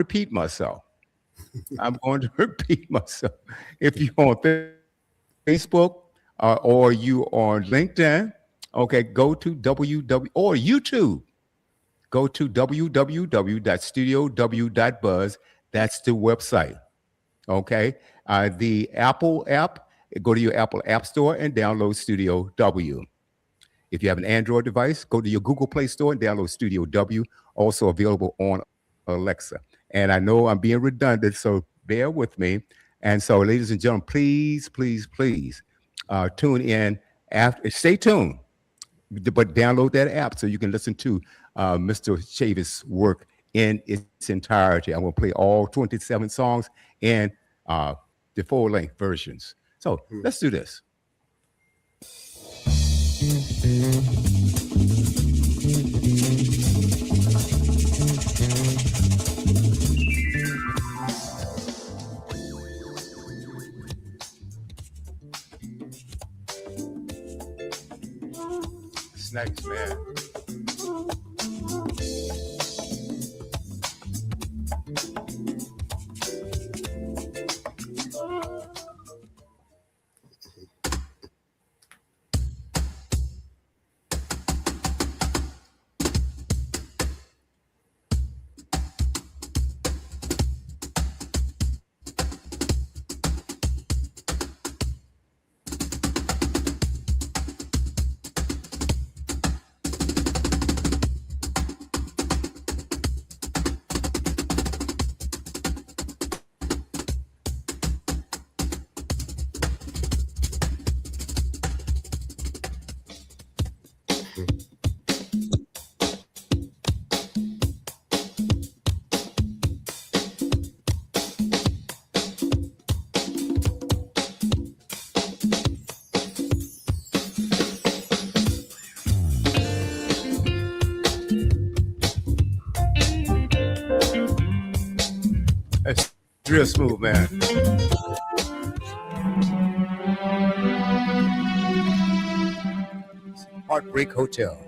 repeat myself. I'm going to repeat myself. If you're on Facebook or you on LinkedIn, okay, go to www or YouTube. Go to www.studiow.buzz. That's the website. Okay. The Apple app, go to your Apple App Store and download Studio W. If you have an Android device, go to your Google Play Store and download Studio W, also available on Alexa. And I know I'm being redundant, so bear with me. And so, ladies and gentlemen, please, please, please tune in after, stay tuned, but download that app so you can listen to Mr. Chavis' work in its entirety. I'm going to play all 27 songs and uh, the full length versions. So let's do this. Snacks, man. That's real smooth, man. Heartbreak Hotel.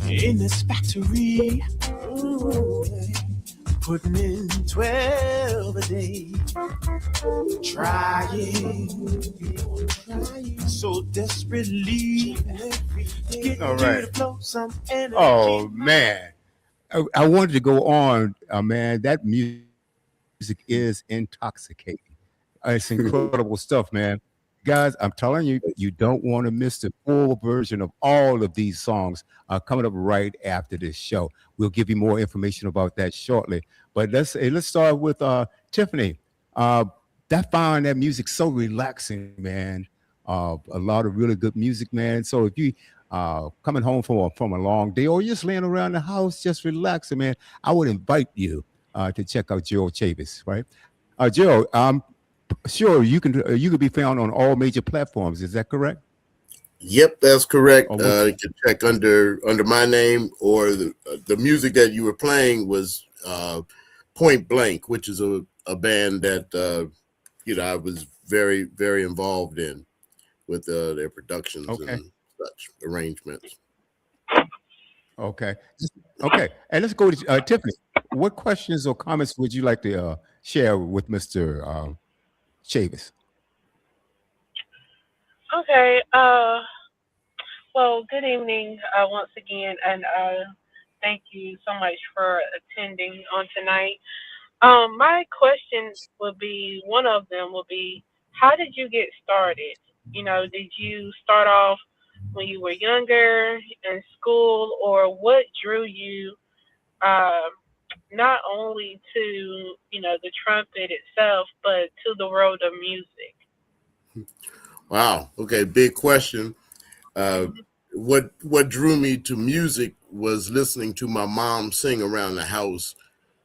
In this factory, putting in 12 a day, trying so desperately to get All you right. to flow some energy. Oh, man. I wanted to go on, man. That music is intoxicating. It's incredible stuff, man. Guys, I'm telling you, you don't want to miss the full version of all of these songs coming up right after this show. We'll give you more information about that shortly. But let's start with Tiffany. Uh, that found that music so relaxing, man. A lot of really good music, man. So if you coming home from a long day or you're just laying around the house just relaxing, man, I would invite you to check out Gerald Chavis, right? Gerald, sure, you could be found on all major platforms. Is that correct? Yep, that's Or correct. which? You can check under my name, or the music that you were playing was Point Blank, which is a band that I was very involved in with their productions Okay, and such arrangements. okay, okay. And let's go to Tiffany. What questions or comments would you like to share with Mr. Chavis? Okay. Well, good evening once again, and thank you so much for attending on tonight. My question would be one of them would be, how did you get started? Did you start off when you were younger in school, or what drew you um, not only to the trumpet itself, but to the world of music? Wow. Okay, big question. Uh, Mhm. what drew me to music was listening to my mom sing around the house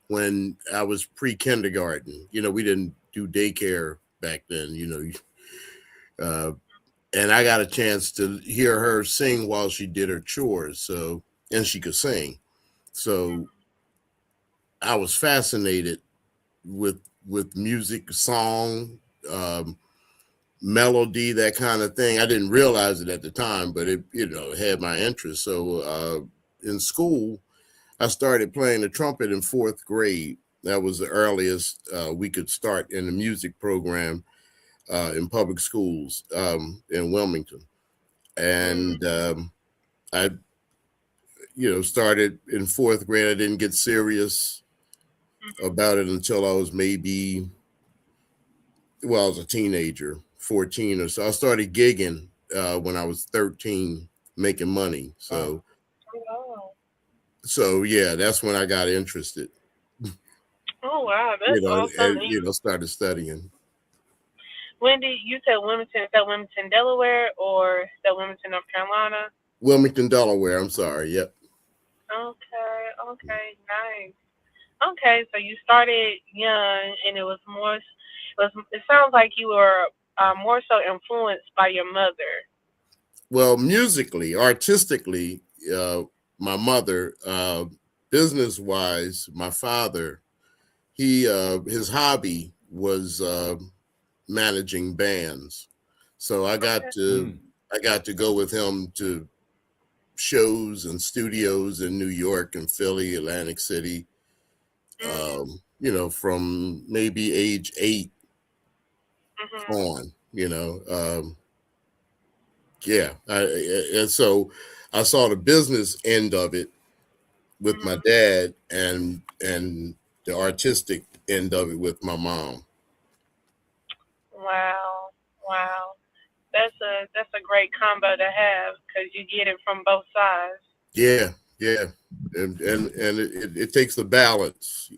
when I was pre-kindergarten. We didn't do daycare back then. Uh, and I got a chance to hear her sing while she did her chores. So, and she could sing. So I was fascinated with music, song, melody, that kind of thing. I didn't realize it at the time, but it had my interest. So in school, I started playing the trumpet in fourth grade. That was the earliest we could start in the music program in public schools in Wilmington. Mm, And I, started in fourth grade. I didn't get serious mhm. about it until I was maybe, well, I was a teenager, 14 or so. I started gigging when I was 13, making money. Wow. Oh, So yeah, that's when I got interested. oh wow, that's awesome. And started studying. When did you said Wilmington? Is that Wilmington, Delaware, or is that Wilmington, North Carolina? Wilmington, Delaware. I'm sorry. Yep. Okay, okay, nice. Okay, so you started young, and it was more. It sounds like you were more so influenced by your mother. Well, musically, artistically, my mother, business wise, my father, his hobby was managing bands. So Okay. Mm. I got to go with him to shows and studios in New York and Philly, Atlantic City. Mm, From maybe age 8 mhm. on. Yeah. And so I saw the business end of it with my Mhm. dad, and the artistic end of it with my mom. Wow. Wow. That's a great combo to have because you get it from both sides. Yeah, yeah, and it takes the balance.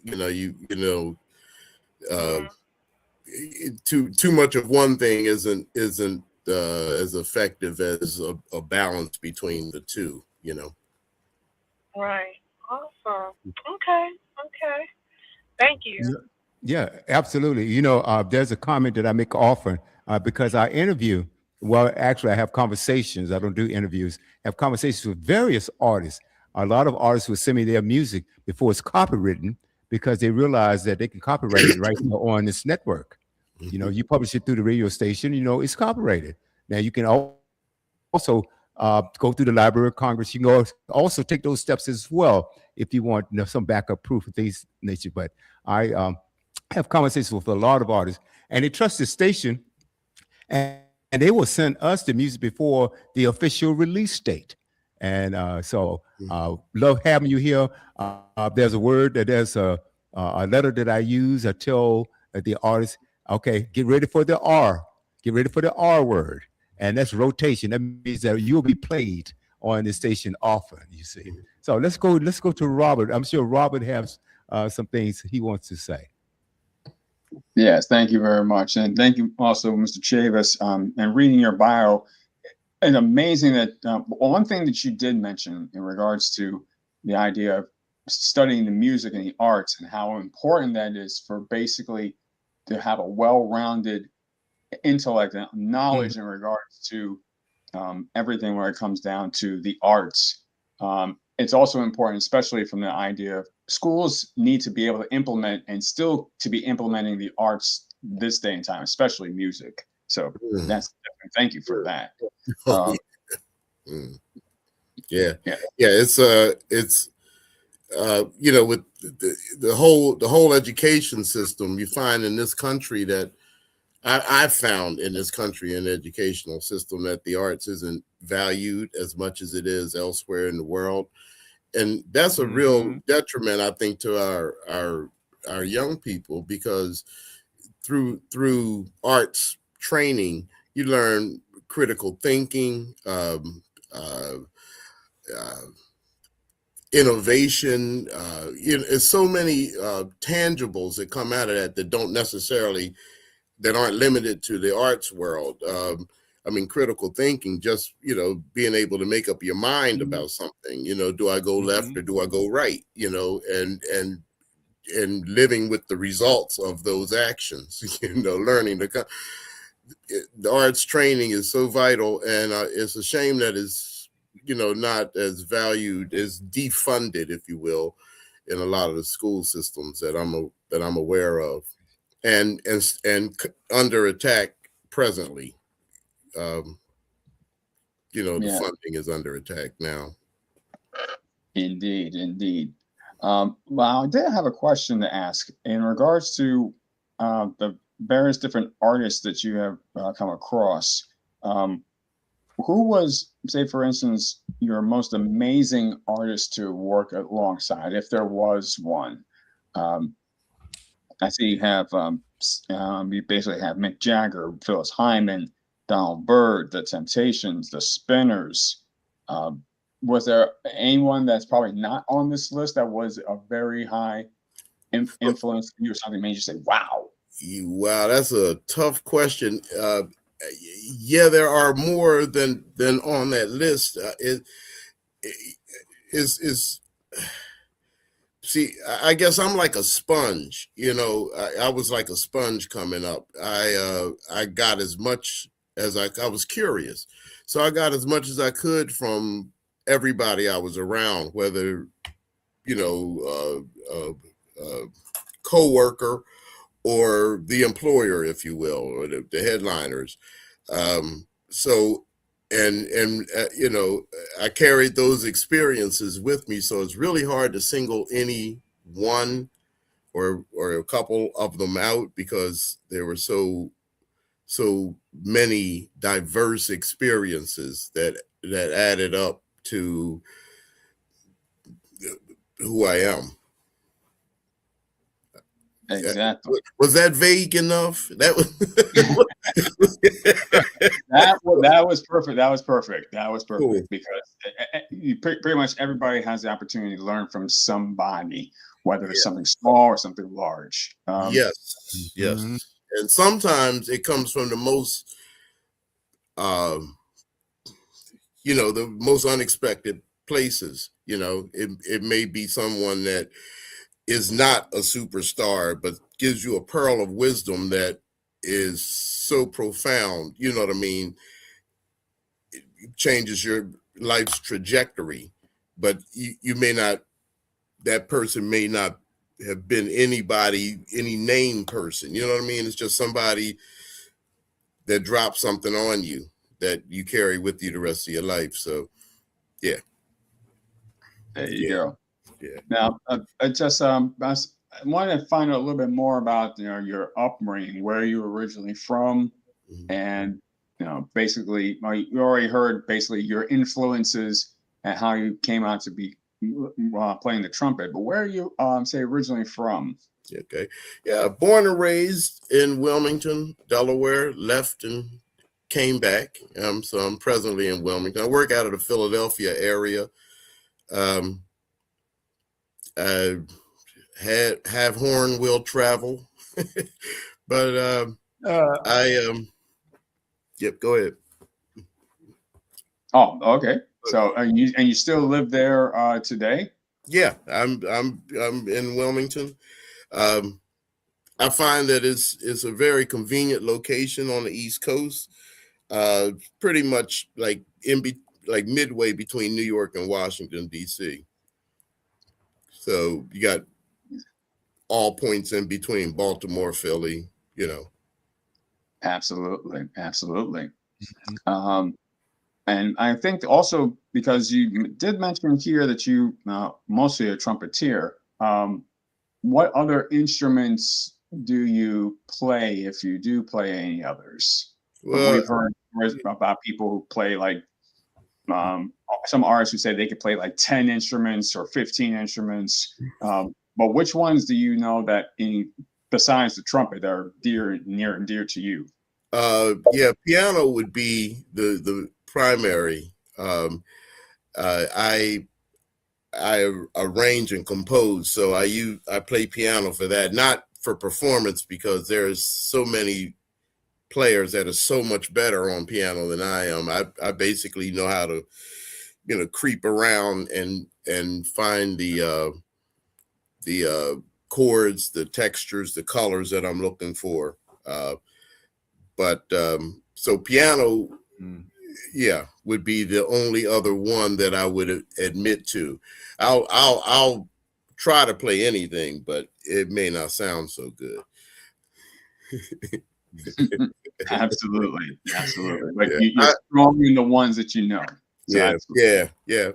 Uh, Mhm. too much of one thing isn't as effective as a balance between the two. Right. Awesome. Okay. Okay. Thank you. Yeah, yeah, absolutely. There's a comment that I make often because I interview. Well, actually, I have conversations. I don't do interviews. I have conversations with various artists. A lot of artists will send me their music before it's copywritten because they realize that they can copyright it right here on this network. You publish it through the radio station. It's copyrighted. Now you can also go through the Library of Congress. You can also take those steps as well if you want some backup proof of things nature. But I have conversations with a lot of artists, and they trust the station, and they will send us the music before the official release date. And so, love having you here. There's a word that there's a letter that I use. I tell the artist, okay, get ready for the R. Get ready for the R word, and that's rotation. That means that you'll be played on the station often. You see. So let's go. Let's go to Robert. I'm sure Robert has some things he wants to say. Yes, thank you very much. And thank you also, Mr. Chavis. And reading your bio, it's amazing that one thing that you did mention in regards to the idea of studying the music and the arts and how important that is for basically to have a well-rounded intellect and Mhm. knowledge in regards to everything where it comes down to the arts. It's also important, especially from the idea of schools need to be able to implement and still to be implementing the arts this day and time, especially music. So Mm. that's thank you for that. Oh, Um, mm. Yeah, yeah, yeah. It's with the whole education system, you find in this country that I've found in this country in the educational system that the arts isn't valued as much as it is elsewhere in the world, and that's a real Mhm. detriment, I think, to our young people, because through arts training, you learn critical thinking, uh, uh, innovation. It's so many tangibles that come out of that don't necessarily, that aren't limited to the arts world. I mean, critical thinking, just, being able to make up your mind about something, do I go left or do I go right, and living with the results of those actions, learning the arts training is so vital. And it's a shame that it's, not as valued, as defunded, if you will, in a lot of the school systems that I'm aware of, and under attack presently. The funding is under attack now. Indeed, indeed. Well, I did have a question to ask in regards to the various different artists that you have come across. Who was, say, for instance, your most amazing artist to work alongside, if there was one? I see you have, you basically have Mick Jagger, Phyllis Hyman, Donald Byrd, The Temptations, The Spinners. Was there anyone that's probably not on this list that was a very high influence to you, or something made you say, wow? Wow, that's a tough question. Yeah, there are more than on that list. See, I guess I'm like a sponge. I was like a sponge coming up. I got as much as I was curious, so I got as much as I could from everybody I was around, whether co-worker or the employer, if you will, or the headliners. So, I carried those experiences with me. So it's really hard to single any one or a couple of them out, because there were so many diverse experiences that added up to who I am. Exactly. Was that vague enough? That was that was perfect. That was perfect. That was perfect. Cool. Because pretty much everybody has the opportunity to learn from somebody, whether it's something small or something large. Yes. And sometimes it comes from the most, the most unexpected places. It may be someone that is not a superstar, but gives you a pearl of wisdom that is so profound. You know what I mean? It changes your life's trajectory, but you may not, that person may not have been any named person. You know what I mean? It's just somebody that drops something on you that you carry with you the rest of your life. So, yeah. There you go. Yeah. Now, I wanted to find out a little bit more about your upbringing, where you were originally from, and basically, you already heard basically your influences and how you came out to be playing the trumpet. But where are you, say, originally from? Okay, yeah, born and raised in Wilmington, Delaware. Left and came back. So I'm presently in Wilmington. I work out of the Philadelphia area. I have horn, will travel, but yep. Go ahead. Oh, okay. So you still live there today? Yeah, I'm in Wilmington. I find that it's a very convenient location on the East Coast. Pretty much like midway between New York and Washington, D.C. So you got all points in between, Baltimore, Philly, Absolutely. And I think also, because you did mention here that you mostly a trumpeter, what other instruments do you play, if you do play any others? Well, we've heard about people who play like some artists who say they could play like 10 instruments or 15 instruments. But which ones do you know that besides the trumpet are near and dear to you? Yeah, piano would be the primary. I arrange and compose, so I play piano for that, not for performance, because there's so many players that are so much better on piano than I am. I basically know how to, creep around and find the chords, the textures, the colors that I'm looking for. But so piano, yeah, would be the only other one that I would admit to. I'll try to play anything, but it may not sound so good. Absolutely. But Yeah. you're strong in the ones that you know. So yeah.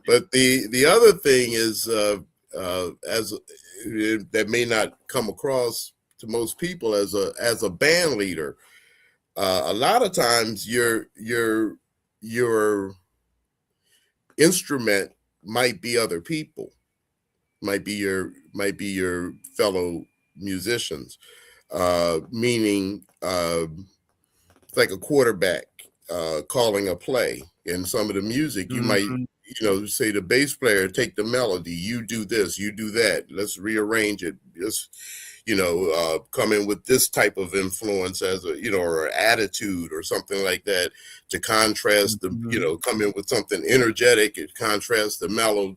But the other thing is, as that may not come across to most people as a band leader, a lot of times your instrument might be other people, might be your fellow musicians, meaning it's like a quarterback calling a play. In some of the music, you might, say the bass player, take the melody, you do this, you do that, let's rearrange it, just, come in with this type of influence as a, or attitude or something like that, to contrast the, come in with something energetic, it contrasts the mellow,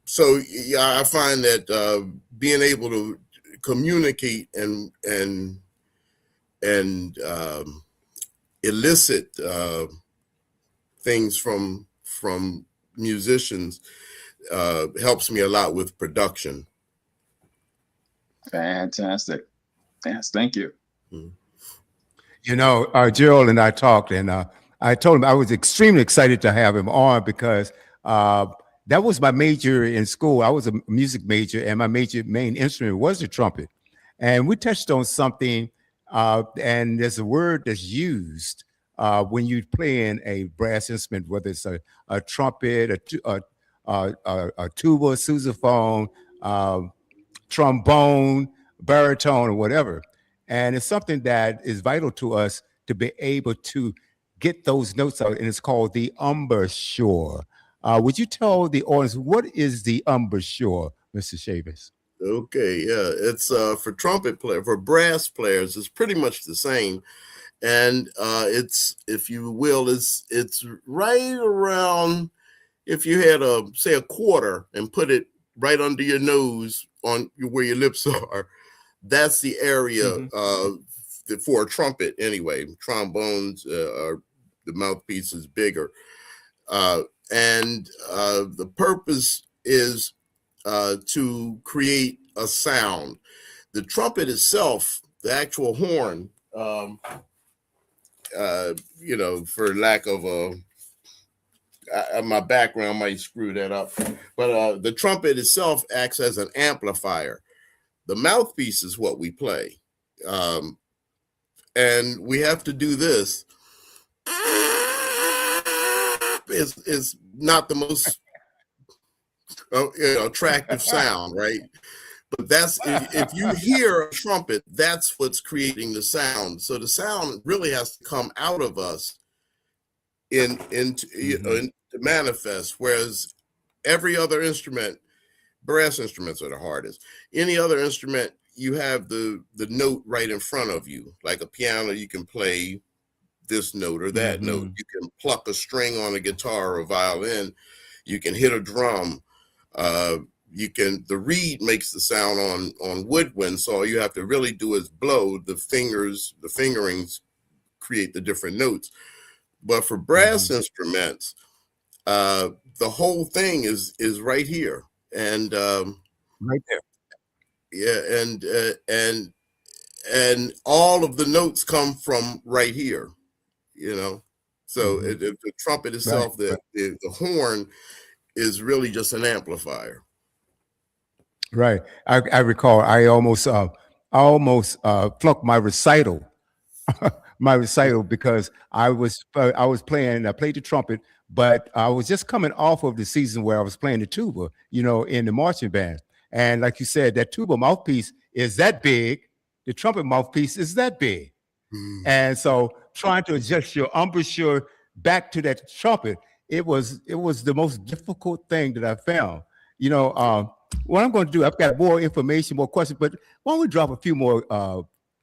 so yeah, I find that being able to communicate and elicit things from musicians helps me a lot with production. fantastic. Yes, thank you. Gerald and I talked, and I told him I was extremely excited to have him on because that was my major in school. I was a music major, and my main instrument was the trumpet. And we touched on something, and there's a word that's used when you're playing a brass instrument, whether it's a trumpet, a tuba, sousaphone, trombone, baritone, or whatever. And it's something that is vital to us to be able to get those notes out, and it's called the embouchure. Would you tell the audience what is the embouchure, Mr. Chavis? Okay, yeah, it's for for brass players, it's pretty much the same, and it's, if you will, it's right around, if you had say a quarter and put it right under your nose on where your lips are, that's the area for a trumpet anyway. Trombones are, the mouthpiece is bigger, and the purpose is to create a sound. The trumpet itself, the actual horn, for lack of my background might screw that up, but the trumpet itself acts as an amplifier. The mouthpiece is what we play, and we have to do this. Is not the most attractive sound, right? But that's, if you hear a trumpet, that's what's creating the sound. So the sound really has to come out of us to manifest. Whereas every other instrument, brass instruments are the hardest. Any other instrument, you have the note right in front of you. Like a piano, you can play this note or that note. You can pluck a string on a guitar or violin. You can hit a drum. The reed makes the sound on woodwind, so all you have to really do is blow. The fingerings create the different notes. But for brass instruments, the whole thing is right here, and Right there. yeah, and all of the notes come from right here, So the trumpet itself, Right. the horn is really just an amplifier. Right. I recall I almost flunked my recital, because I played the trumpet, but I was just coming off of the season where I was playing the tuba, in the marching band. And like you said, that tuba mouthpiece is that big. The trumpet mouthpiece is that big. And so trying to adjust your embouchure back to that trumpet, it was the most difficult thing that I found. What I'm going to do, I've got more information, more questions, but why don't we drop a few more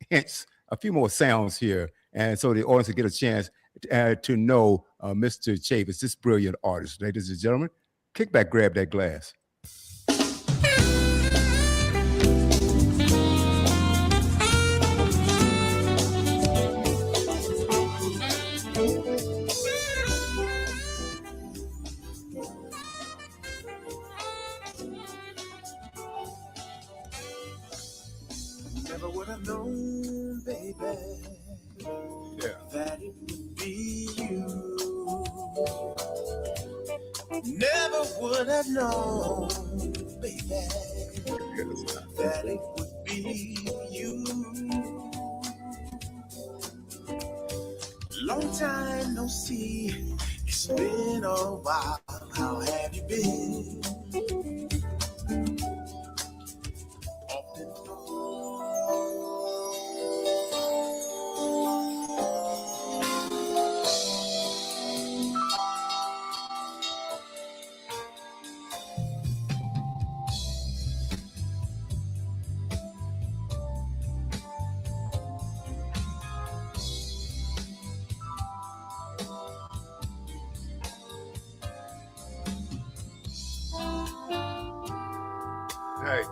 hints, a few more sounds here, and so the audience will get a chance to know Mr. Chavis, this brilliant artist. Ladies and gentlemen, kick back, grab that glass. Never would have known, baby, that it would be you. Never would have known, baby, that it would be you. Long time no see, it's been a while. How have you been? Nice.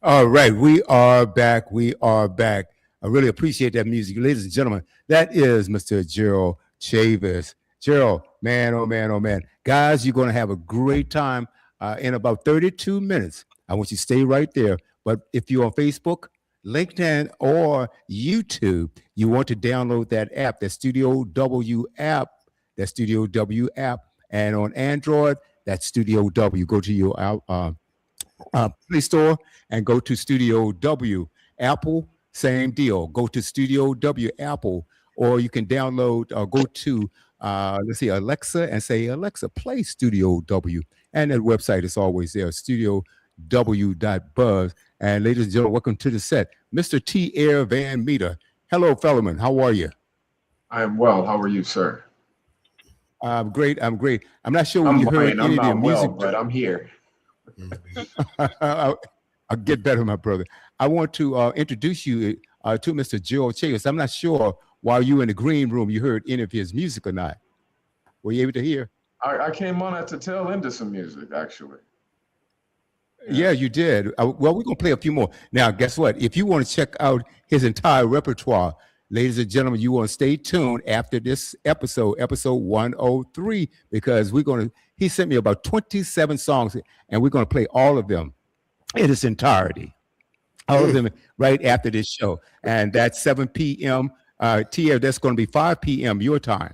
All right, we are back. We are back. I really appreciate that music. Ladies and gentlemen, that is Mr. Gerald Chavis. Gerald, man, oh man, oh man. Guys, you're going to have a great time in about 32 minutes. I want you to stay right there. But if you're on Facebook, LinkedIn, or YouTube, you want to download that app, that Studio W app, that Studio W app. And on Android, that's Studio W. Go to your Play Store and go to Studio W. Apple, same deal. Go to Studio W Apple, or you can download or go to let's see, Alexa, and say, Alexa, play Studio W. And that website is always there, studiow.buzz. And ladies and gentlemen, welcome to the set, Mr. T. Air Van Meter. Hello, fellowman. How are you? I am well. How are you, sir? I'm great. I'm great. I'm not sure when you heard any of the music, but I'm here. I'll get better, my brother. I want to introduce you to Mr. Gerald Chavis. I'm not sure while you were in the green room you heard any of his music or not. Were you able to hear? I came on at the tail end of some music, actually. Yeah, you did. Well, we're going to play a few more. Now, guess what? If you want to check out his entire repertoire, ladies and gentlemen, you want to stay tuned after this episode 103, because he sent me about 27 songs, and we're going to play all of them in its entirety. All of them right after this show. And that's 7 p.m. TF, that's going to be 5 p.m. your time.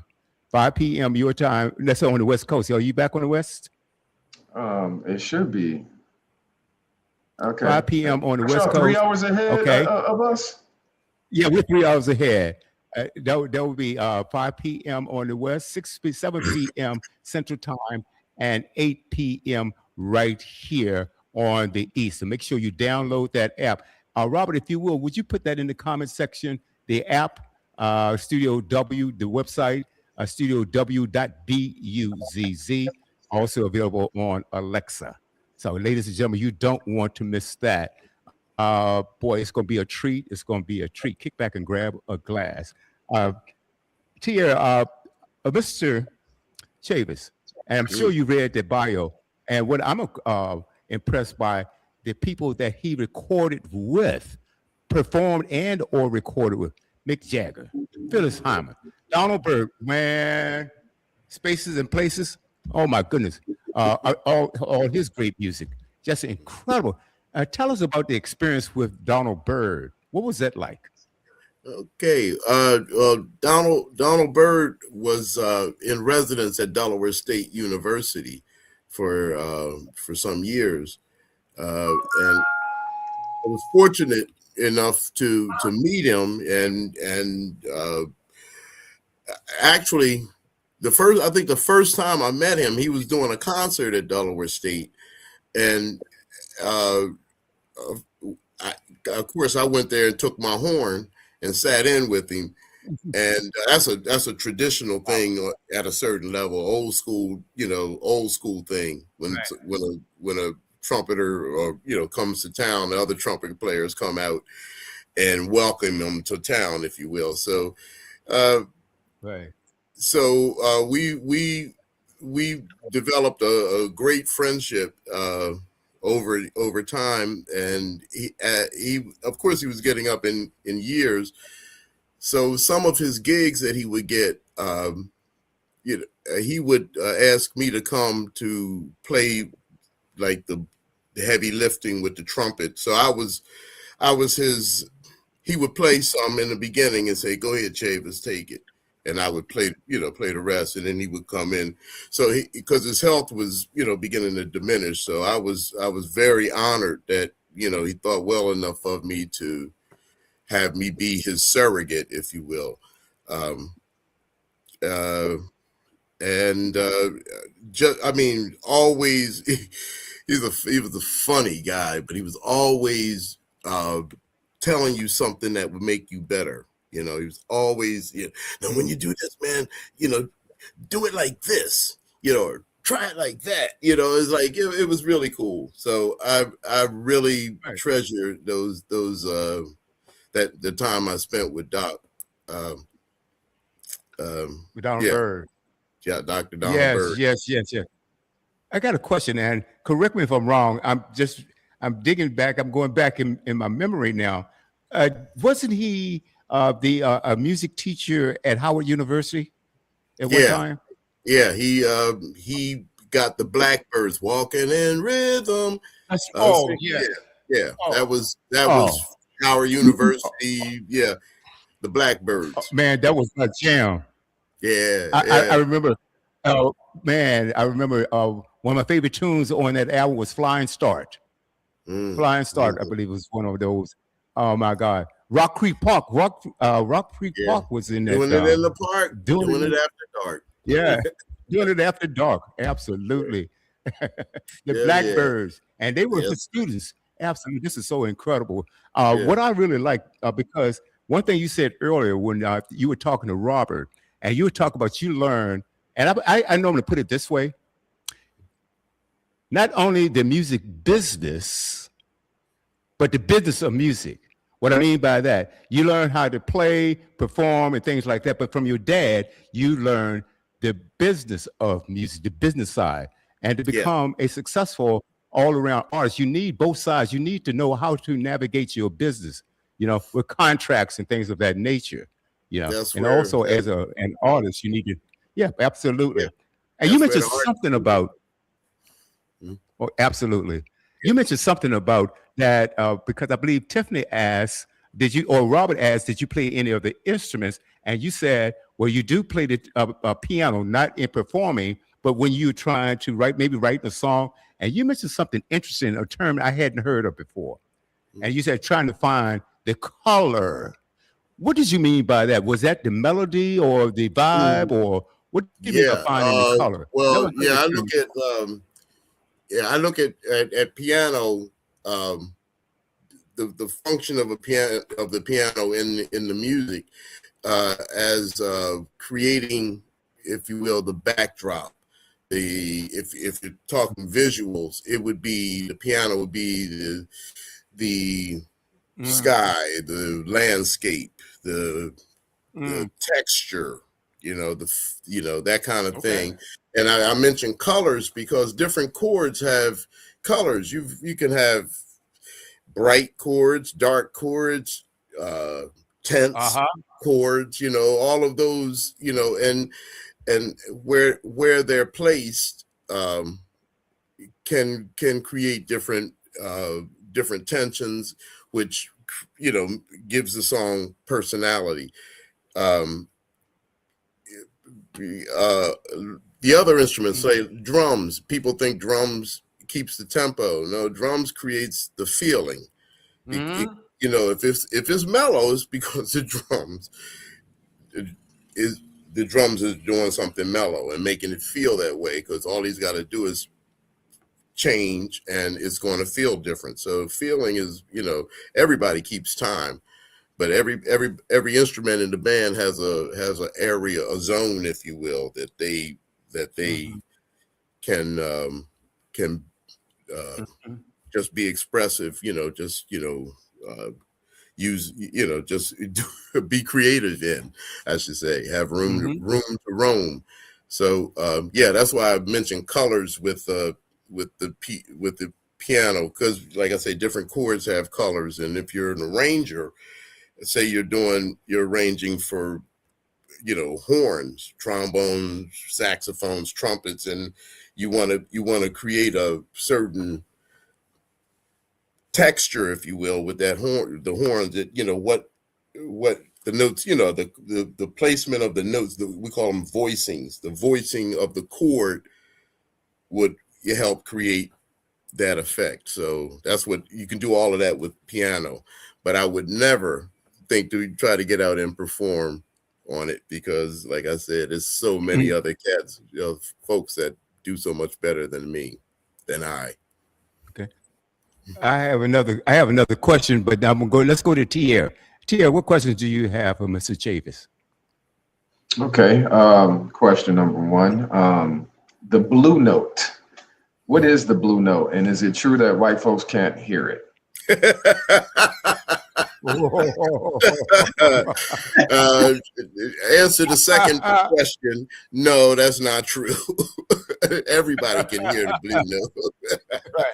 5 p.m. your time. That's on the West Coast. Are you back on the West? It should be. Okay. 5 p.m. on the West Coast. 3 hours ahead of us? Yeah, we're 3 hours ahead. That would be 5 p.m. on the West, 7 p.m. Central Time, and 8 p.m. right here on the East. So make sure you download that app. Robert, if you will, would you put that in the comment section? The app, Studio W, the website, studiow.buzz, also available on Alexa. So, ladies and gentlemen, you don't want to miss that. Boy, it's going to be a treat. It's going to be a treat. Kick back and grab a glass. Tia, Mr. Chavis, and I'm sure you read the bio. And what I'm impressed by the people that he recorded with, performed and or recorded with: Mick Jagger, Phyllis Hyman, Donald Byrd, man, Spaces and Places. Oh my goodness, all his great music, just incredible. Tell us about the experience with Donald Byrd. What was that like? Okay. Donald Byrd was in residence at Delaware State University for some years, and I was fortunate enough to meet him, and actually, I think the first time I met him, he was doing a concert at Delaware State, and of course, I went there and took my horn and sat in with him, and that's a traditional thing at a certain level, old school thing. When a trumpeter or comes to town, the other trumpet players come out and welcome them to town, if you will. So, Right. So we developed a great friendship over time, and he of course he was getting up in years, so some of his gigs that he would get, he would ask me to come to play like the heavy lifting with the trumpet. So I was his. He would play some in the beginning and say, "Go ahead, Chavis, take it." And I would play the rest, and then he would come in. So because his health was, beginning to diminish. So I was very honored that, he thought well enough of me to have me be his surrogate, if you will. Always, he was a funny guy, but he was always telling you something that would make you better. He was always, now when you do this, man, do it like this, or try it like that. It's like, it was really cool. So I really treasure the time I spent with Doc. With Donald Byrd. Yeah, Dr. Donald Byrd. Yes. I got a question, and correct me if I'm wrong. I'm digging back. I'm going back in my memory now. Wasn't he a music teacher at Howard University at one time? Yeah, he got the Blackbirds walking in rhythm. Yeah. That was Howard University. Yeah, the Blackbirds. Man, that was a jam. Yeah, I remember. I remember one of my favorite tunes on that album was "Flying Start." Flying Start, I believe, was one of those. Oh my God, Rock Creek Park was in that. Doing it in the park, doing it after dark. Yeah, doing it after dark. Absolutely. The Blackbirds, and they were his students. Absolutely, this is so incredible. What I really like, because one thing you said earlier when you were talking to Robert, and you were talking about you learn, and I normally put it this way: not only the music business, but the business of music. What I mean by that, you learn how to play, perform, and things like that. But from your dad, you learn the business of music, the business side. And to become a successful all-around artist, you need both sides. You need to know how to navigate your business, with contracts and things of that nature. And also as an artist, you need to, absolutely. And you mentioned something about, absolutely. You mentioned something about that because I believe Tiffany asked, Robert asked, did you play any of the instruments? And you said, well, you do play the piano, not in performing, but when you're trying to write a song. And you mentioned something interesting, a term I hadn't heard of before. And you said trying to find the color. What did you mean by that? Was that the melody or the vibe, or what did you mean by finding the color? Well, I look at piano, the function of the piano in the music as creating, if you will, the backdrop. If you're talking visuals, it would be the piano would be the sky, the landscape, the Mm. texture, that kind of thing. And I mentioned colors because different chords have colors. You can have bright chords, dark chords, tense chords, all of those, and where they're placed can create different tensions, which gives the song personality. The other instruments, say drums, people think drums keeps the tempo. No, drums creates the feeling. If it's mellow, it's because the drums is doing something mellow and making it feel that way, because all he's got to do is change and it's going to feel different. So feeling is, everybody keeps time, but every instrument in the band has an area, a zone, if you will, that they can just be expressive, use, just be creative in, I should say, have room to roam. So that's why I mentioned colors with the piano, because like I say, different chords have colors. And if you're an arranger, say you're arranging for horns, trombones, saxophones, trumpets, and you want to create a certain texture, if you will, with the horns, that what the notes, the placement of the notes, we call them voicings. The voicing of the chord would help create that effect. So that's what you can do, all of that with piano. But I would never think to try to get out and perform on it, because like I said, there's so many other cats, folks that do so much better than I. Okay. I have another question, but I'm gonna go. Let's go to Tia. Tia, what questions do you have for Mr. Chavis? Okay. Question number one. The blue note. What is the blue note? And is it true that white folks can't hear it? Answer the second question. No, that's not true. Everybody can hear the blue note. Right.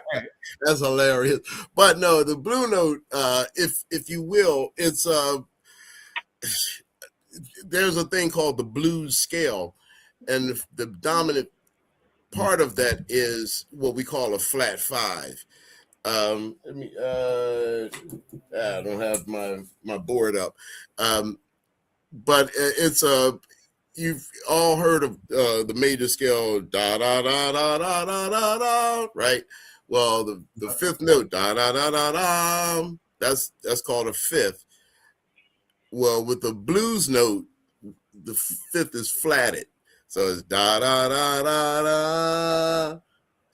That's hilarious. But no, the blue note, if you will, it's there's a thing called the blues scale, and the dominant part of that is what we call a flat five. I don't have my board up, but it's you've all heard of the major scale, da da da da da da da da, right? Well, the fifth note, da da da da da, that's called a fifth. Well, with the blues note, the fifth is flatted, so it's da da da da da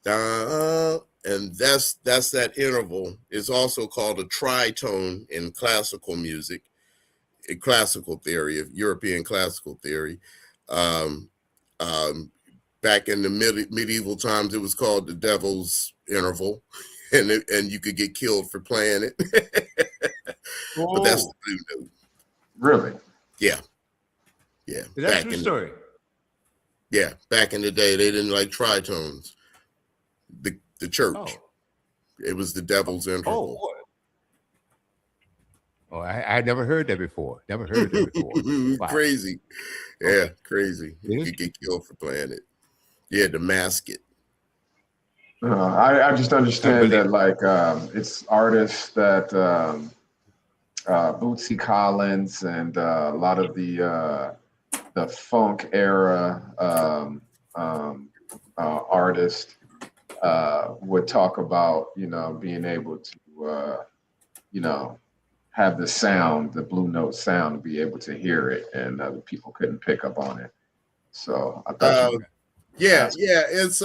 da. And that's that interval. It's also called a tritone in classical music, in classical theory, of European classical theory. Back in the medieval times, it was called the devil's interval, and you could get killed for playing it. But that's the blue note. Really? Yeah. Is that a true story? Yeah, back in the day, they didn't like tritones. The church. It was the devil's interval. I never heard that before. Wow. Crazy. Yeah, crazy. You could get killed for playing it. You had to mask it. I just understand that, like, it's artists that Bootsy Collins and a lot of the funk era artists would talk about, being able to, have the sound, the blue note sound, to be able to hear it, and other people couldn't pick up on it. So I thought, it's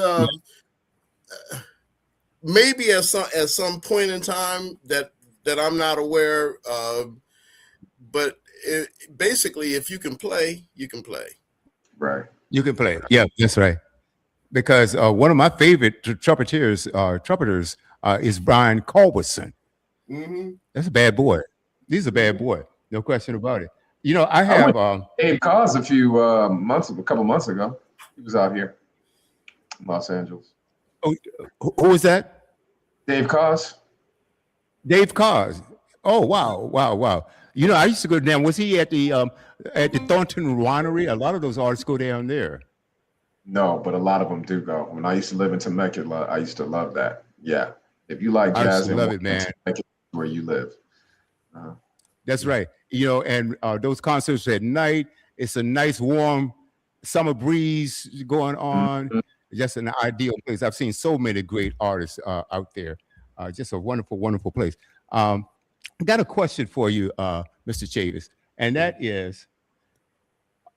maybe at some point in time that I'm not aware of, but basically, if you can play, you can play. Right. You can play. Yeah, that's right. Because one of my favorite trumpeters is Brian Culbertson. That's a bad boy. He's a bad boy. No question about it. You know, I I have went to Dave Cause a couple months ago. He was out here, in Los Angeles. who is that? Dave Cause. Dave Cars. Oh wow. You know, I used to go down. Was he at the Thornton Winery? A lot of those artists go down there. No, but a lot of them do go. When I used to live in Temecula, I used to love that. Yeah, if you like I used jazz to and love want it, man. Temecula, where you live. That's right. You know, and those concerts at night, it's a nice warm summer breeze going on. Mhm. Just an ideal place. I've seen so many great artists out there. Just a wonderful, wonderful place. I got a question for you, Mr. Chavis, and that is,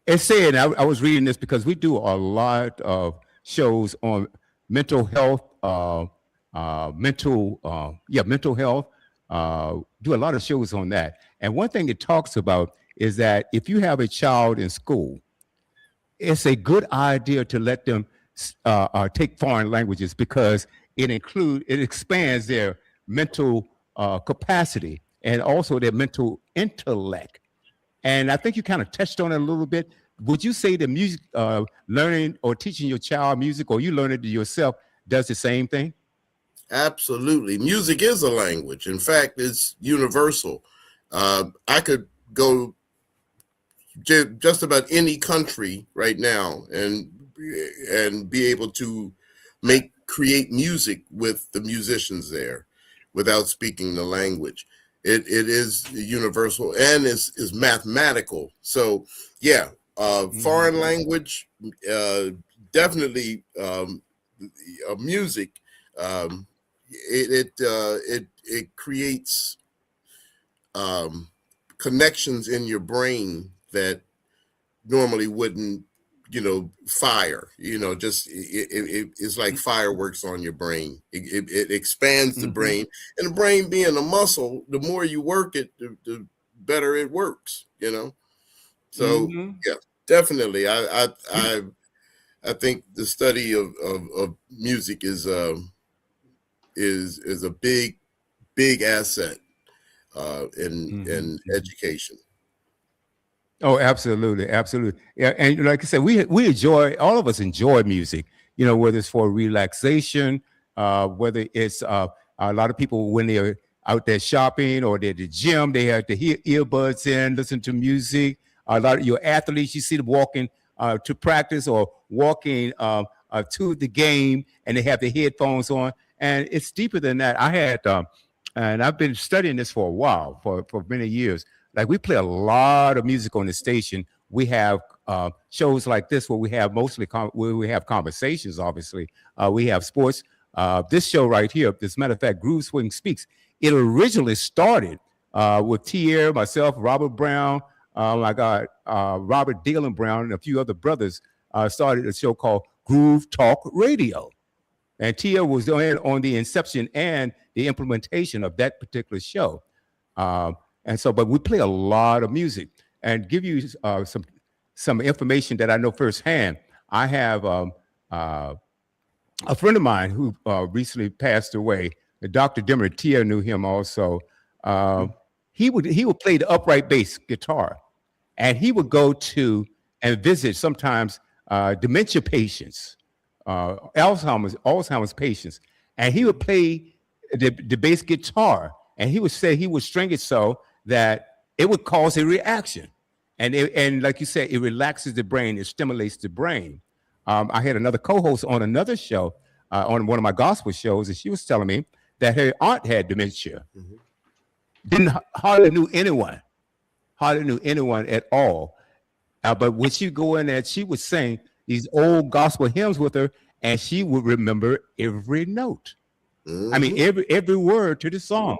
it's saying, I was reading this because we do a lot of shows on mental health, mental health. Do a lot of shows on that. And one thing it talks about is that if you have a child in school, it's a good idea to let them take foreign languages because it expands their mental capacity and also their mental intellect. And I think you kind of touched on it a little bit. Would you say the music learning or teaching your child music, or you learn it yourself, does the same thing? Absolutely. Music is a language. In fact, it's universal. I could go just about any country right now and be able to create music with the musicians there without speaking the language. It is universal and is mathematical. So yeah, foreign language, definitely music. It creates connections in your brain that normally wouldn't, fire. Just it's like fireworks on your brain. It expands the brain, and the brain being a muscle, the more you work it, the better it works. So yeah, definitely. I think the study of music is a big asset in education. Oh, absolutely. Yeah, and like I said, we enjoy, all of us enjoy music. Whether it's for relaxation, whether it's a lot of people when they're out there shopping or they're at the gym, they have to hear earbuds in, listen to music. A lot of your athletes, you see them walking to practice or walking to the game, and they have the headphones on. And it's deeper than that. And I've been studying this for a while, for many years. Like, we play a lot of music on the station. We have shows like this where we have where we have conversations. Obviously, we have sports. This show right here, as a matter of fact, Groove Swing Speaks. It originally started with Tier, myself, Robert Brown. I got Robert Dylan Brown and a few other brothers started a show called Groove Talk Radio. And Tia was on the inception and the implementation of that particular show. But we play a lot of music. And give you some information that I know firsthand. I have a friend of mine who recently passed away, Dr. Dimmer. Tia knew him also. He would play the upright bass guitar, and he would go to and visit sometimes dementia patients, Alzheimer's patients, and he would play the bass guitar, and he would say he would string it so that it would cause a reaction, and like you said, it relaxes the brain, it stimulates the brain. I had another co-host on another show, on one of my gospel shows, and she was telling me that her aunt had dementia. Hardly knew anyone at all. But when she go in there, she would sing these old gospel hymns with her, and she would remember every note. I mean, every word to the song.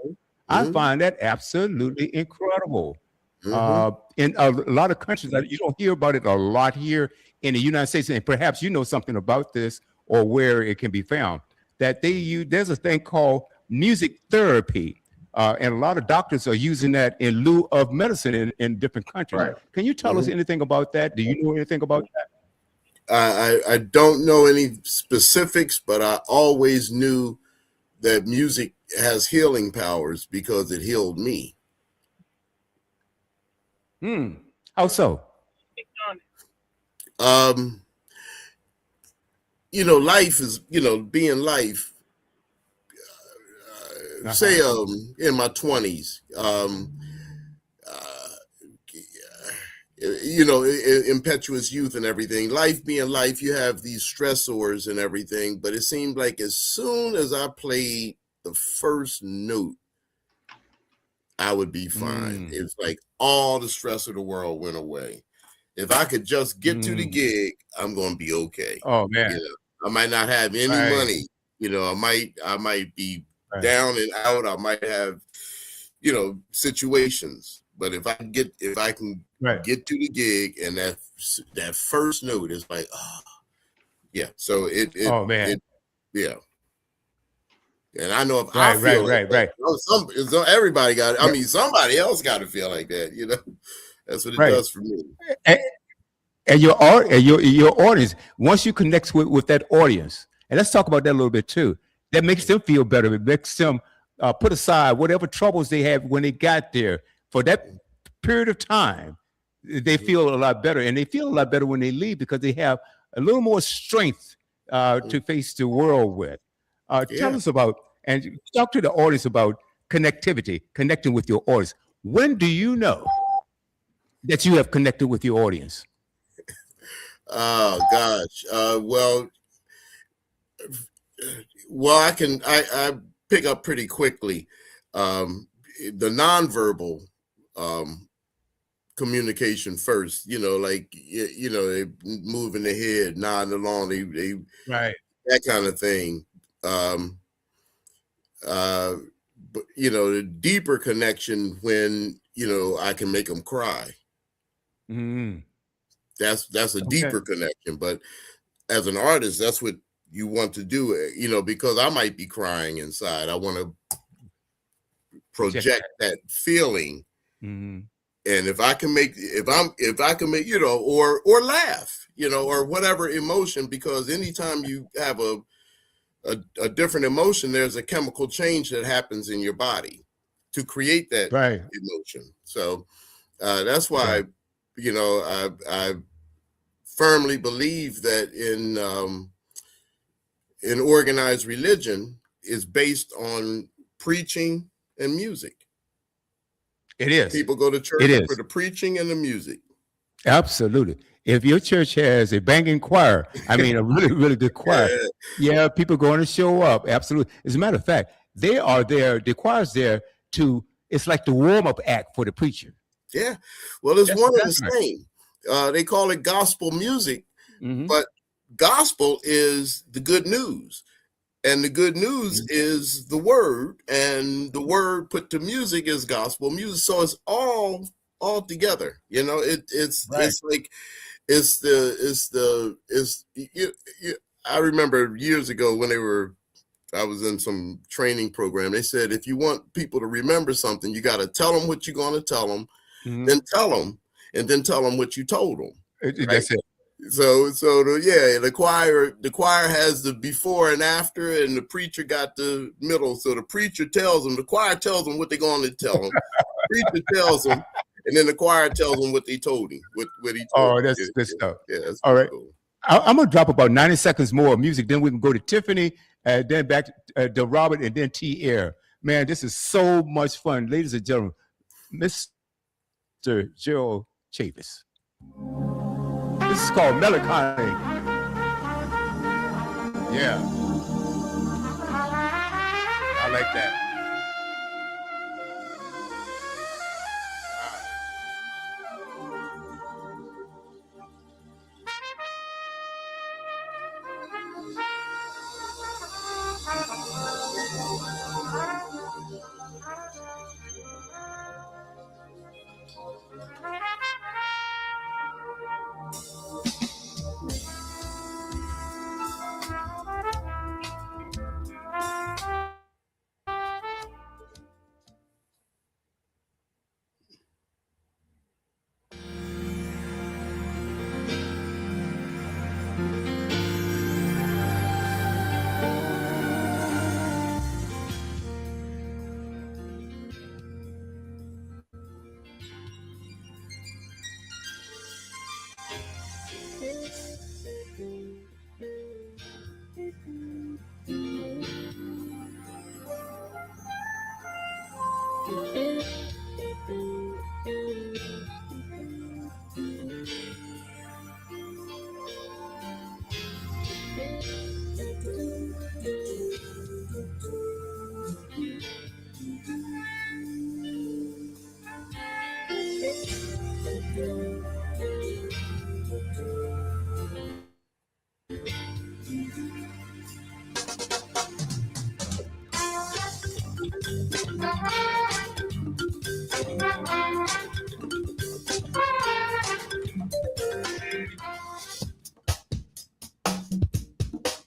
I find that absolutely incredible. In a lot of countries, you don't hear about it a lot here in the United States, and perhaps you know something about this or where it can be found. That there's a thing called music therapy. And a lot of doctors are using that in lieu of medicine in different countries. Right. Can you tell us anything about that? Do you know anything about that? I don't know any specifics, but I always knew that music has healing powers because it healed me. How so? Life is, being life. Say, in my 20s, impetuous youth and everything, life being life, you have these stressors and everything, but it seemed like as soon as I played the first note, I would be fine. It's like all the stress of the world went away. If I could just get to the gig, I'm going to be okay. Oh man, I might not have any money. I might be down and out. I might have, situations. But if I can get to the gig, and that first note is like, oh, yeah. So oh man, yeah. And I know if right, I feel right, right. Everybody got it. I mean, somebody else got to feel like that. That's what it does for me. And your audience, once you connect with that audience, and let's talk about that a little bit too, that makes them feel better. It makes them put aside whatever troubles they had when they got there. For that period of time, they feel a lot better, and they feel a lot better when they leave because they have a little more strength to face the world with. Tell us about, and talk to the audience about connectivity, connecting with your audience. When do you know that you have connected with your audience? Oh gosh. Well, I pick up pretty quickly. The nonverbal communication first, they moving the head, nodding along, they right, that kind of thing. But the deeper connection when I can make them cry. That's a deeper connection. But as an artist, that's what you want to do, because I might be crying inside. I want to project that feeling. And if I can make, or laugh, or whatever emotion, because anytime you have a different emotion, there's a chemical change that happens in your body to create that emotion. So that's why, I firmly believe that in organized religion is based on preaching and music. It is. People go to church for the preaching and the music. Absolutely. If your church has a banging choir, I mean a really, really good choir, people going to show up. Absolutely. As a matter of fact, they are there. The choir's there it's like the warm-up act for the preacher. Yeah. Well, it's one and the same. They call it gospel music, but gospel is the good news. And the good news is the word, and the word put to music is gospel music. So it's all together. It's like I remember years ago when I was in some training program. They said, if you want people to remember something, you got to tell them what you're going to tell them, then tell them, and then tell them what you told them. Right? That's it. So the choir has the before and after, and the preacher got the middle. So the preacher tells them, the choir tells them what they're going to tell them. The preacher tells them, and then the choir tells them what they told him. What he told. Oh, that's good stuff. Yeah, that's all right. Cool. I'm gonna drop about 90 seconds more of music. Then we can go to Tiffany, then back to Robert, and then T. Air. Man, this is so much fun, ladies and gentlemen. Mr. Gerald Chavis. This is called Melancholy. Yeah. I like that.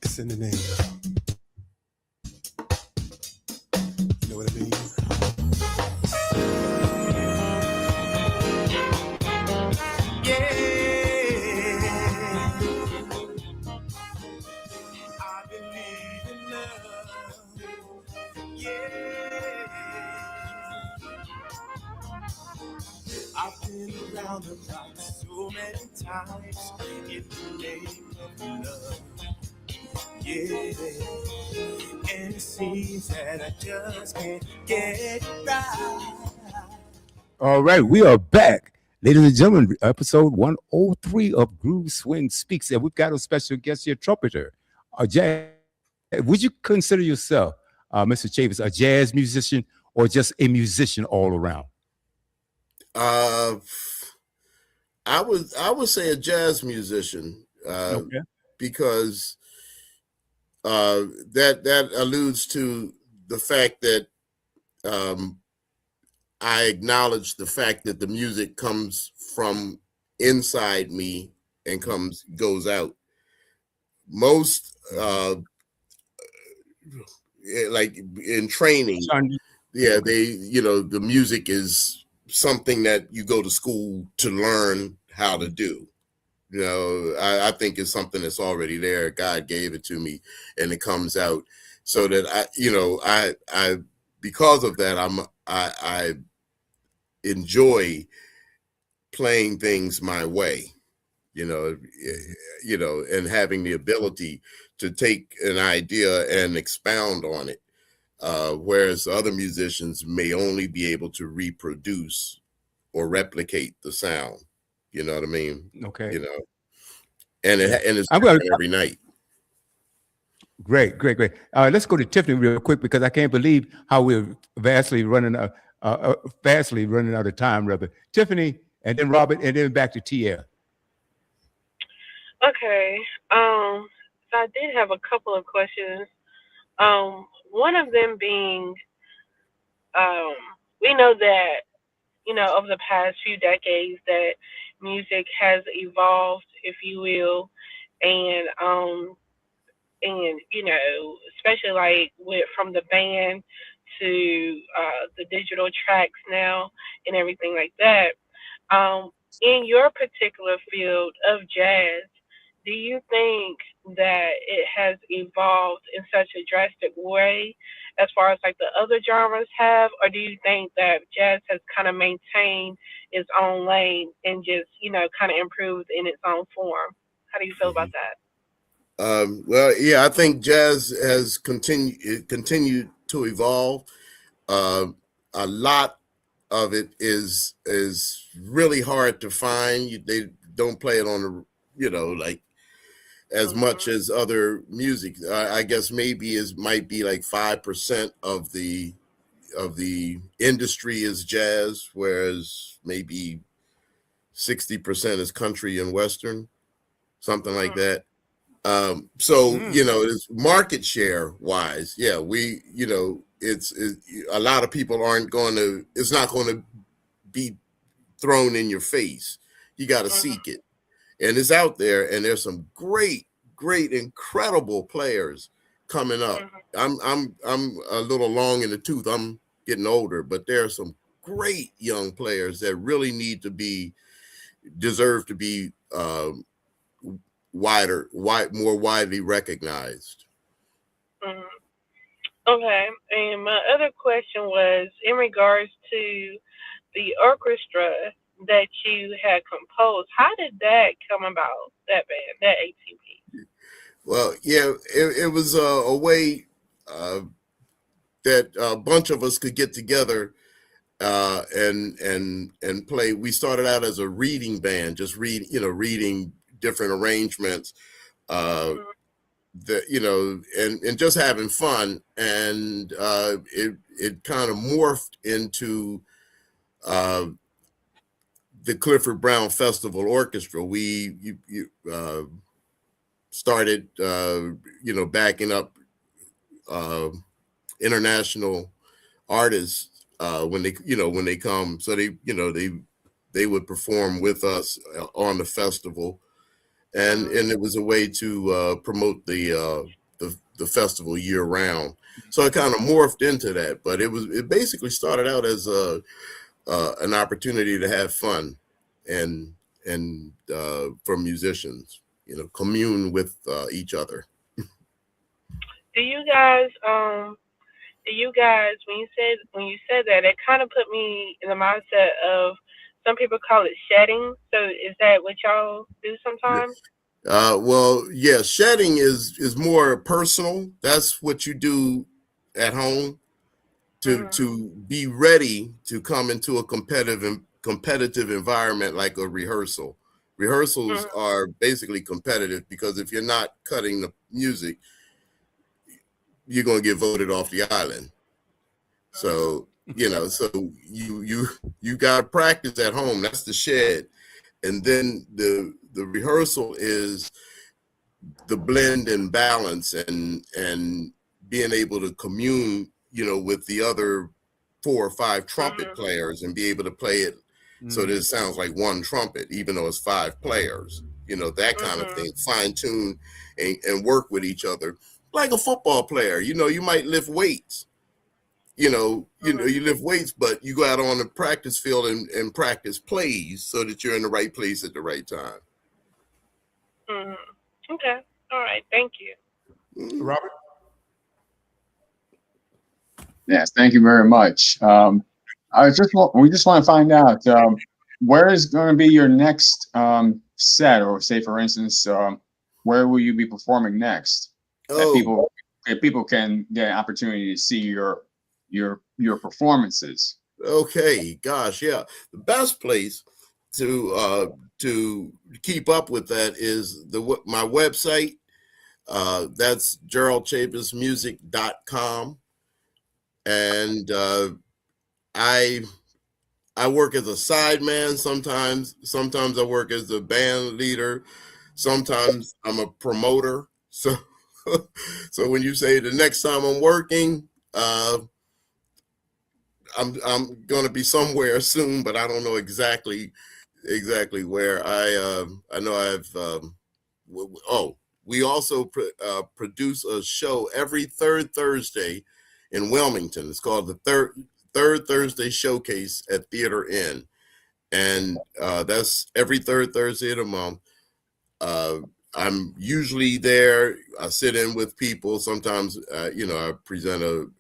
It's in the name. You know what I mean? Yeah. I believe in love. Yeah. I've been around the block so many times in the name of love. Yeah. And it seems that I just can't get right. All right, we are back. Ladies and gentlemen, episode 103 of Groove Swing Speaks. And we've got a special guest here, Trumpeter. Would you consider yourself, Mr. Chavis, a jazz musician or just a musician all around? I would say a jazz musician, Okay. because that alludes to the fact that I acknowledge the fact that the music comes from inside me and goes out. Most like in training, yeah, the music is something that you go to school to learn how to do. I think it's something that's already there. God gave it to me, and it comes out so that I because of that, I enjoy playing things my way, and having the ability to take an idea and expound on it, whereas other musicians may only be able to reproduce or replicate the sound. You know what I mean? Okay. And it's every night. Great. Let's go to Tiffany real quick because I can't believe how we're vastly running out of time, rather. Tiffany, and then Robert, and then back to TL. Okay. So I did have a couple of questions. One of them being, we know that, over the past few decades that music has evolved, if you will, and especially like from the band to the digital tracks now and everything like that. In your particular field of jazz, do you think that it has evolved in such a drastic way as far as like the other genres have, or do you think that jazz has kind of maintained its own lane and just, kind of improved in its own form? How do you feel about that? Well, yeah, I think jazz has continued to evolve. A lot of it is really hard to find. They don't play it on like as much as other music. I guess maybe might be like 5% of the industry is jazz, whereas maybe 60% is country and western, something like that. It's market share wise, yeah, it's a lot of people it's not going to be thrown in your face. You got to seek it, and it's out there, and there's some great, incredible players coming up. I'm a little long in the tooth. I'm getting older, but there are some great young players that really deserve to be more widely recognized. Okay, and my other question was in regards to the orchestra that you had composed. How did that come about? That band, that ATP. Well, yeah, it was a way that a bunch of us could get together and play. We started out as a reading band, just reading different arrangements, and just having fun. And it kind of morphed into the Clifford Brown Festival Orchestra. We started, backing up international artists when they come. So they would perform with us on the festival, and it was a way to promote the festival year round. So it kind of morphed into that, but it basically started out as an opportunity to have fun and for musicians, commune with each other. Do you guys when you said that, it kind of put me in the mindset of, some people call it shedding. So is that what y'all do sometimes? Well, yeah, shedding is more personal. That's what you do at home to be ready to come into a competitive environment, like a rehearsal. Rehearsals are basically competitive, because if you're not cutting the music, you're going to get voted off the island. So so you got to practice at home. That's the shed. And then the rehearsal is the blend and balance, and being able to commune, with the other 4 or 5 trumpet players, and be able to play it so that it sounds like one trumpet, even though it's 5 players, that kind of thing. Fine tune and work with each other like a football player. You might lift weights. You lift weights, but you go out on the practice field and practice plays so that you're in the right place at the right time. Okay. All right. Thank you. Robert? Yes, thank you very much. We just want to find out, where is going to be your next set, or say, for instance, where will you be performing next? That people can get an opportunity to see your performances. Okay, gosh, yeah. The best place to keep up with that is my website. That's GeraldChavisMusic.com. And I work as a sideman sometimes. Sometimes I work as a band leader. Sometimes I'm a promoter. So when you say the next time I'm working, I'm going to be somewhere soon, but I don't know exactly where. I know we also produce a show every third Thursday in Wilmington. It's called the Third Thursday Showcase at Theater Inn, and that's every third Thursday of the month. I'm usually there. I sit in with people. Sometimes, I present a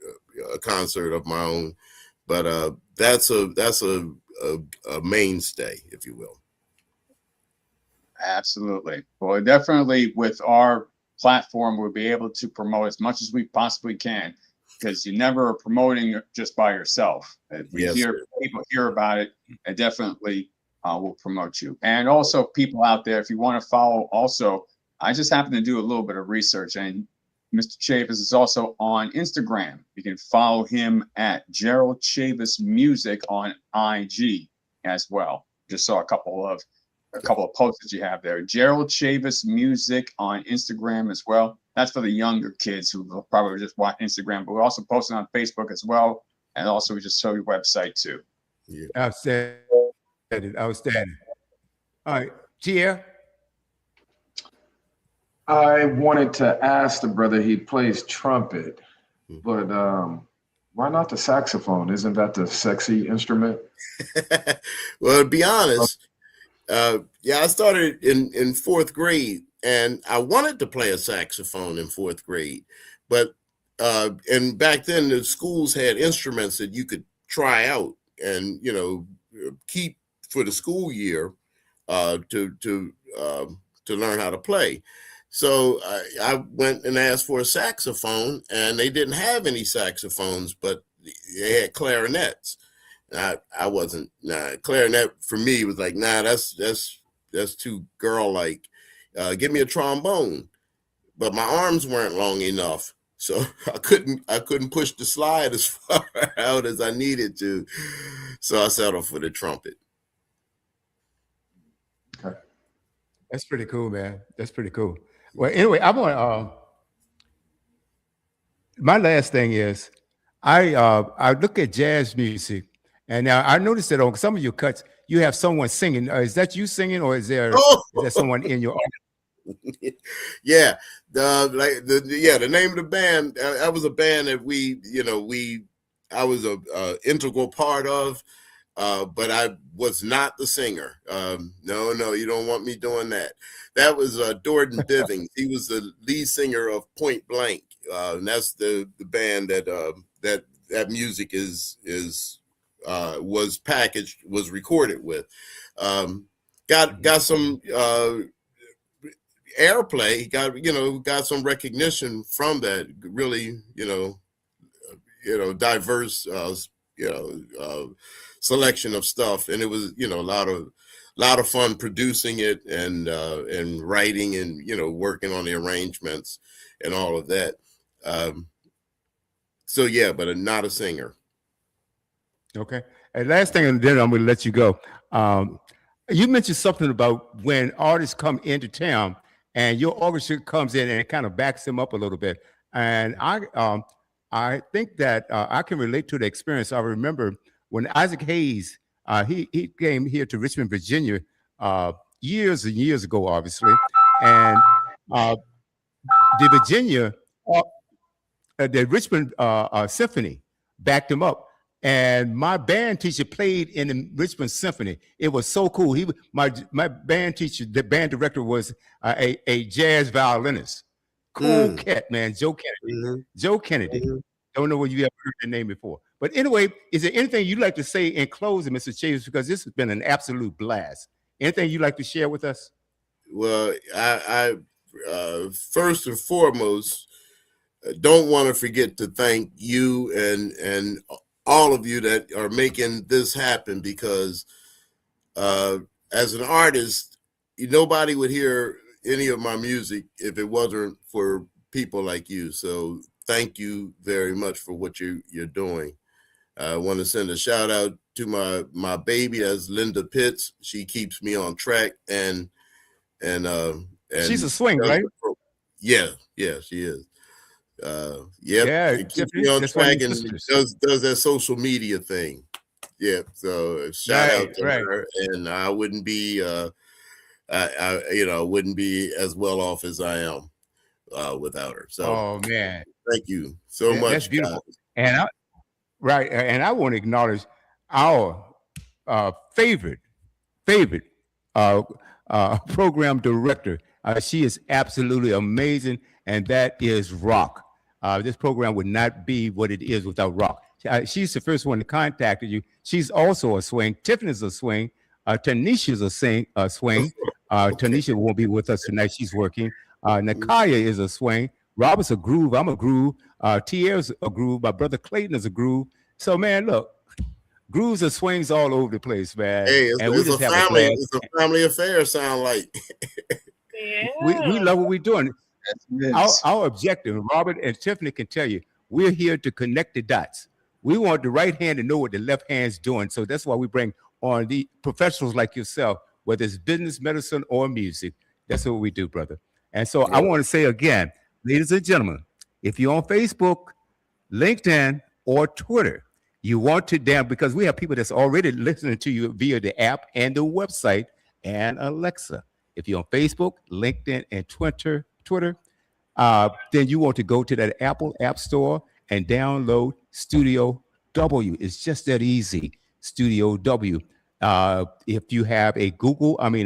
concert of my own, but that's a mainstay, if you will. Absolutely. Well, definitely with our platform, we'll be able to promote as much as we possibly can, because you never are promoting just by yourself. If people hear about it, it definitely will promote you. And also, people out there, if you want to follow, also, I just happen to do a little bit of research, and Mr. Chavis is also on Instagram. You can follow him at Gerald Chavis Music on IG as well. Just saw a couple of posts that you have there. Gerald Chavis Music on Instagram as well. That's for the younger kids who will probably just watch Instagram, but we're also posting on Facebook as well. And also, we just show your website too. Yeah. Outstanding. Outstanding. All right, Tia. I wanted to ask the brother, he plays trumpet, but why not the saxophone? Isn't that the sexy instrument? Well, to be honest, I started in 4th grade, and I wanted to play a saxophone in 4th grade, but and back then the schools had instruments that you could try out and keep for the school year to learn how to play. So I went and asked for a saxophone, and they didn't have any saxophones, but they had clarinets. I wasn't. Nah, clarinet for me was like, nah, that's too girl like. Give me a trombone, but my arms weren't long enough, so I couldn't push the slide as far out as I needed to. So I settled for the trumpet. Okay. That's pretty cool, man. That's pretty cool. Well, anyway, I want my last thing is I look at jazz music, and now I noticed that on some of your cuts you have someone singing. Is that you singing, or is there someone in your audience? Yeah, the name of the band, that was a band that I was a integral part of, but I was not the singer. No, you don't want me doing that. That was Dordan Bivings. He was the lead singer of Point Blank, and that's the band that music was recorded with. Got some airplay, got some recognition from that. Really, diverse, selection of stuff, and it was a lot of fun producing it and writing and working on the arrangements and all of that. So yeah, but not a singer. Okay. And last thing, and then I'm going to let you go. You mentioned something about when artists come into town and your orchestra comes in and it kind of backs them up a little bit. And I think that I can relate to the experience. I remember when Isaac Hayes, he came here to Richmond, Virginia, years and years ago, obviously. And the Richmond Symphony backed him up. And my band teacher played in the Richmond Symphony. It was so cool. My band teacher, the band director, was a jazz violinist. Cool cat, man, Joe Kennedy. Mm-hmm. Joe Kennedy. Mm-hmm. Don't know whether you ever heard the name before. But anyway, is there anything you'd like to say in closing, Mr. Chavis? Because this has been an absolute blast. Anything you'd like to share with us? Well, I first and foremost don't want to forget to thank you and all of you that are making this happen, because as an artist, nobody would hear any of my music if it wasn't for people like you. So thank you very much for what you're doing. I want to send a shout out to my baby, that's Linda Pitts. She keeps me on track, and she's a swing, right? Yeah, she is. Yep. Yeah, it keeps me on track and does that social media thing. Yeah. So shout out to her, and I wouldn't be wouldn't be as well off as I am without her. So oh man, thank you so much. That's beautiful. Guys. And I want to acknowledge our favorite program director. She is absolutely amazing, and that is Rock. This program would not be what it is without Rock. She's the first one to contact you. She's also a swing. Tiffany's a swing. Tanisha's a swing. Tanisha won't be with us tonight. She's working. Nakaya is a swing. Robert's a groove. I'm a groove. Tier's a groove. My brother Clayton is a groove. So, man, look, grooves and swings all over the place, man. Hey, it's a family affair, sound like. Yeah. We love what we're doing. Our objective, Robert and Tiffany can tell you, we're here to connect the dots. We want the right hand to know what the left hand's doing. So that's why we bring on the professionals like yourself, whether it's business, medicine, or music. That's what we do, brother. And so I want to say again, ladies and gentlemen, if you're on Facebook, LinkedIn, or Twitter, you want to because we have people that's already listening to you via the app and the website and Alexa. If you're on Facebook, LinkedIn, and Twitter, then you want to go to that Apple App Store and download Studio W. It's just that easy. Studio W. If you have an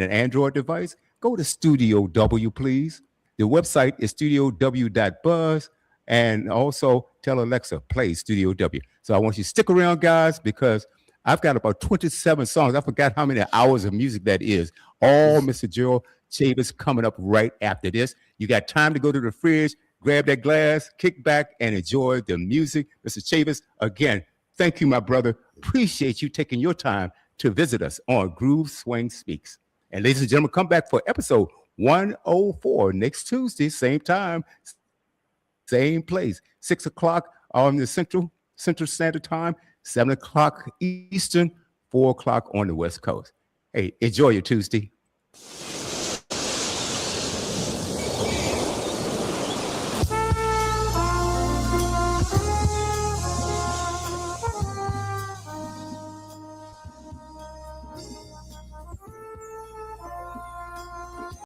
Android device, go to Studio W, please. The website is studiow.buzz, and also tell Alexa, play Studio W. So I want you to stick around, guys, because I've got about 27 songs. I forgot how many hours of music that is. All Mr. Gerald Chavis coming up right after this. You got time to go to the fridge, grab that glass, kick back, and enjoy the music. Mr. Chavis, again, Thank you, my brother. Appreciate you taking your time to visit us on Groove Swing Speaks. And ladies and gentlemen, come back for episode 104 next Tuesday, same time, same place, 6 o'clock on the Central Standard Time, 7 o'clock Eastern, 4 o'clock on the West Coast. Hey, enjoy your Tuesday.